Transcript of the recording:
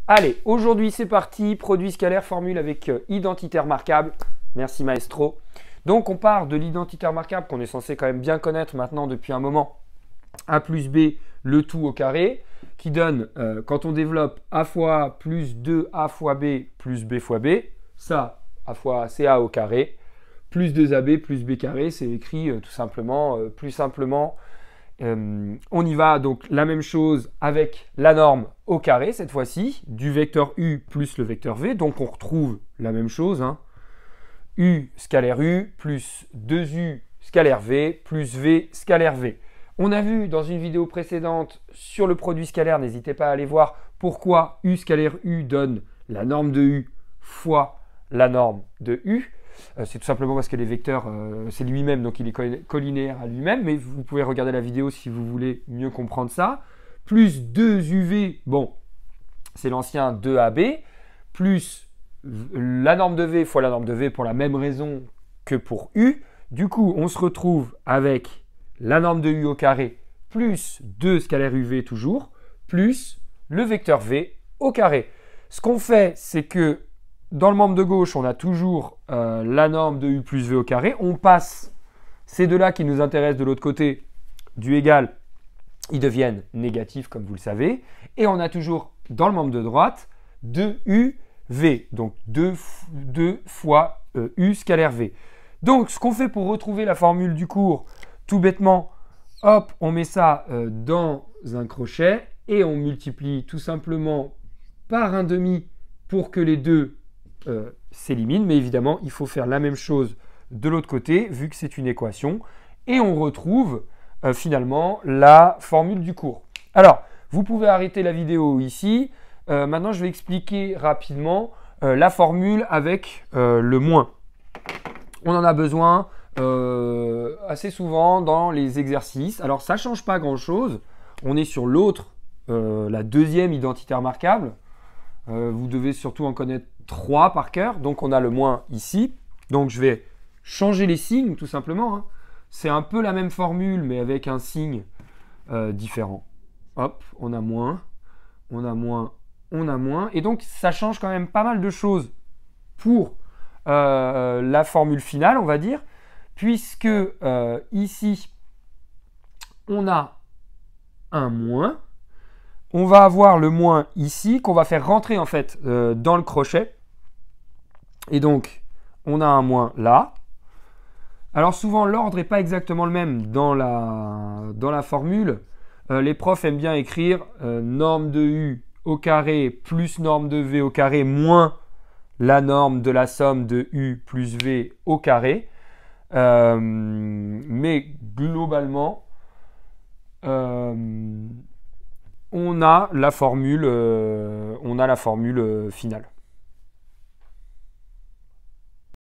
Allez, aujourd'hui c'est parti, produit scalaire, formule avec identité remarquable. Merci maestro. Donc on part de l'identité remarquable qu'on est censé quand même bien connaître maintenant depuis un moment. A plus B, le tout au carré, qui donne, quand on développe A fois A plus 2A fois B plus B fois B, ça, A fois A, c'est A au carré, plus 2AB plus B carré, c'est écrit tout simplement, plus simplement. On y va, donc la même chose avec la norme au carré cette fois-ci, du vecteur U plus le vecteur V, donc on retrouve la même chose, hein. U scalaire U plus 2U scalaire V plus V scalaire V. On a vu dans une vidéo précédente sur le produit scalaire, n'hésitez pas à aller voir pourquoi U scalaire U donne la norme de U fois la norme de U. C'est tout simplement parce que les vecteurs, c'est lui-même, donc il est collinéaire à lui-même, mais vous pouvez regarder la vidéo si vous voulez mieux comprendre ça. Plus 2UV, bon, c'est l'ancien 2AB, plus la norme de V fois la norme de V pour la même raison que pour U. Du coup, on se retrouve avec la norme de U au carré plus 2 scalaire UV toujours, plus le vecteur V au carré. Ce qu'on fait, c'est que dans le membre de gauche, on a toujours la norme de U plus V au carré. On passe ces deux-là qui nous intéressent de l'autre côté du égal, ils deviennent négatifs comme vous le savez. Et on a toujours dans le membre de droite 2UV, donc 2 fois U scalaire V. Donc ce qu'on fait pour retrouver la formule du cours, tout bêtement, hop, on met ça dans un crochet et on multiplie tout simplement par 1/2 pour que les deux s'éliminent. Mais évidemment, il faut faire la même chose de l'autre côté, vu que c'est une équation. Et on retrouve finalement la formule du cours. Alors, vous pouvez arrêter la vidéo ici. Maintenant, je vais expliquer rapidement la formule avec le moins. On en a besoin assez souvent dans les exercices. Alors, ça ne change pas grand-chose. On est sur l'autre, la deuxième identité remarquable. Vous devez surtout en connaître 3 par cœur. Donc, on a le moins ici. Donc, je vais changer les signes tout simplement, hein. C'est un peu la même formule, mais avec un signe différent. Hop, on a moins, on a moins, on a moins. Et donc, ça change quand même pas mal de choses pour la formule finale, on va dire, puisque ici, on a un moins. On va avoir le moins ici, qu'on va faire rentrer en fait dans le crochet. Et donc, on a un moins là. Alors souvent, l'ordre n'est pas exactement le même dans la formule. Les profs aiment bien écrire norme de U au carré plus norme de V au carré moins la norme de la somme de U plus V au carré. Mais globalement, on a la formule finale.